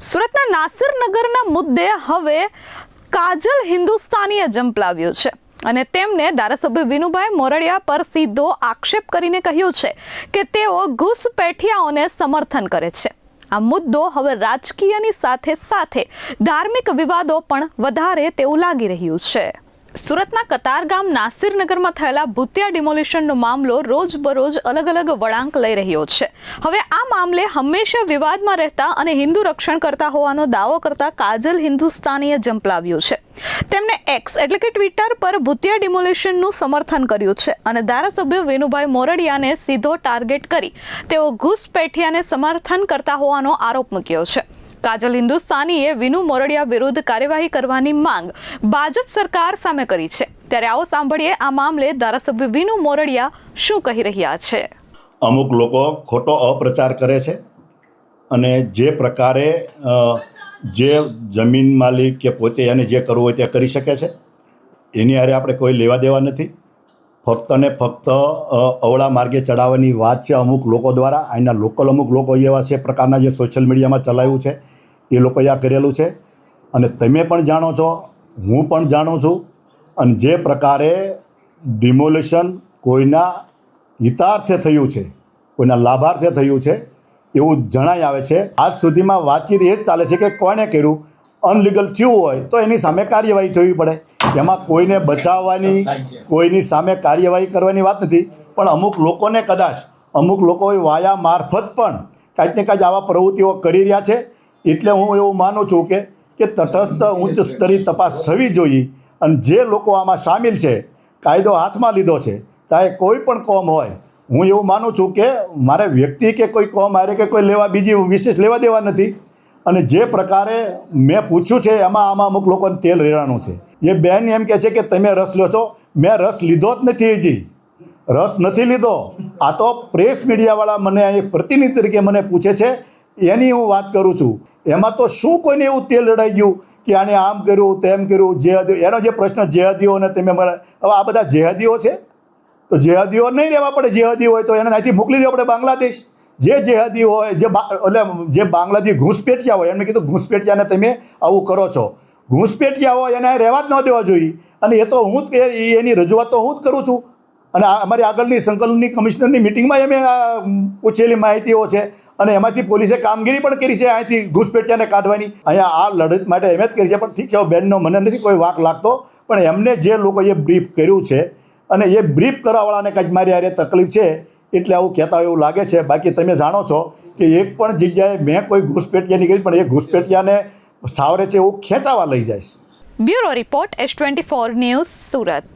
સુરતના નાસિરનગરના મુદ્દે હવે કાજલ હિન્દુસ્તાનીએ ઝંપલાવ્યું છે અને તેમને ધારાસભ્ય વિનુભાઈ મોરડિયા પર સીધો આક્ષેપ કરીને કહ્યું છે કે તેઓ ઘૂસપેઠિયાઓને સમર્થન કરે છે। આ મુદ્દો હવે રાજકીયની સાથે સાથે ધાર્મિક વિવાદો પણ વધારે તેવું લાગી રહ્યું છે। સુરતના કતારગામ નાસિરનગરમાં થયેલા ભૂતિયા ડિમોલિશનનો મામલો રોજબરોજ અલગ અલગ વળાંક લઈ રહ્યો છે। હવે આ મામલે હંમેશા વિવાદમાં રહેતા અને હિન્દુ રક્ષણ કરતા હોવાનો દાવો કરતા કાજલ હિન્દુસ્તાનીએ ઝંપલાવ્યું છે। તેમણે એક્સ એટલે કે ટ્વિટર પર ભૂતિયા ડિમોલિશનનું સમર્થન કર્યું છે અને ધારાસભ્ય વિનુભાઈ મોરડિયાને સીધો ટાર્ગેટ કરી તેઓ ઘૂસપેઠિયાને સમર્થન કરતા હોવાનો આરોપ મૂક્યો છે। કાજલ હિન્દુસ્તાનીએ વિનુ મોરડિયા વિરુદ્ધ કાર્યવાહી કરવાની માંગ ભાજપ સરકાર સામે કરી છે। ત્યારે આવો સાંભળીએ આ મામલે ધારાસભ્ય વિનુ મોરડિયા શું કહી રહ્યા છે। અમુક લોકો ખોટો અપ્રચાર કરે છે અને જે પ્રકારે જે જમીન માલિક કે પોતે એને જે કરવું હોય તે કરી શકે છે, એની હારે આપણે કોઈ લેવા દેવા નથી। ફક્ત ને ફક્ત અવળા માર્ગે ચડાવવાની વાત છે અમુક લોકો દ્વારા। અહીંના લોકલ અમુક લોકો એવા છે પ્રકારના જે સોશિયલ મીડિયામાં ચલાવ્યું છે, એ લોકોએ આ કરેલું છે અને તમે પણ જાણો છો, હું પણ જાણું છું। અને જે પ્રકારે ડિમોલિશન કોઈના હિતાર્થે થયું છે, કોઈના લાભાર્થે થયું છે એવું જણાઈ આવે છે। આજ સુધીમાં વાતચીત એ જ ચાલે છે કે કોણે કર્યું, અનલીગલ થયું હોય તો એની સામે કાર્યવાહી થવી પડે। એમાં કોઈને બચાવવાની, કોઈની સામે કાર્યવાહી કરવાની વાત નથી, પણ અમુક લોકોને કદાચ અમુક લોકો વાયા મારફત પણ કાંઈક ને કાંઈક આવા પ્રવૃત્તિઓ કરી રહ્યા છે। એટલે હું એવું માનું છું કે તટસ્થ ઉચ્ચ સ્તરીય તપાસ થવી જોઈએ અને જે લોકો આમાં સામેલ છે, કાયદો હાથમાં લીધો છે, ચાહે કોઈ પણ કોમ હોય। હું એવું માનું છું કે મારે વ્યક્તિ કે કોઈ કોમ હારે કે કોઈ બીજી વિશેષ લેવા દેવા નથી। અને જે પ્રકારે મેં પૂછ્યું છે આમાં અમુક લોકોને તેલ રેડાનું છે। એ બેન એમ કહે છે કે તમે રસ લો છો, મેં રસ લીધો જ નથી, હજી રસ નથી લીધો। આ તો પ્રેસ મીડિયાવાળા મને અહીં પ્રતિનિધિ તરીકે મને પૂછે છે, એની હું વાત કરું છું। એમાં તો શું કોઈને એવું તેલ રેડાઈ ગયું કે આને આમ કર્યું તેમ કર્યું, જેહાદીઓ, એનો જે પ્રશ્ન જેહાદીઓને તમે હવે આ બધા જેહાદીઓ છે તો જેહાદીઓ નહીં રહેવા પડે। જેહાદી હોય તો એને અહીંથી મોકલી દેવા પડે બાંગ્લાદેશ। જે જેહાદી હોય, એટલે જે બાંગ્લાદેશ ઘૂસપેઠિયા હોય, એમને કીધું ઘૂસપેઠિયાને તમે આવું કરો છો, ઘૂસપેઠિયા હોય એને રહેવા જ ન દેવા જોઈએ। અને એ તો હું જ એની રજૂઆત તો હું જ કરું છું। અને અમારી આગળની સંકલનની કમિશનરની મિટિંગમાં અમે પૂછેલી માહિતીઓ છે અને એમાંથી પોલીસે કામગીરી પણ કરી છે અહીંથી ઘૂસપેઠિયાને કાઢવાની। અહીંયા આ લડત માટે એમ જ કરી છે, પણ ઠીક છે, બેનનો મને નથી કોઈ વાંક લાગતો, પણ એમને જે લોકોએ બ્રીફ કર્યું છે અને એ બ્રીફ કરવાવાળાને કંઈક મારી હારે તકલીફ છે એટલે આવું કહેતા હોય એવું લાગે છે। બાકી તમે જાણો છો કે એક પણ જગ્યાએ મેં કોઈ ઘૂસપેઠિયાની કરી, પણ એ ઘૂસપેઠિયાને સાવરે છે એવું ખેંચાવા લઈ જાય છે। Bureau report S24 news Surat.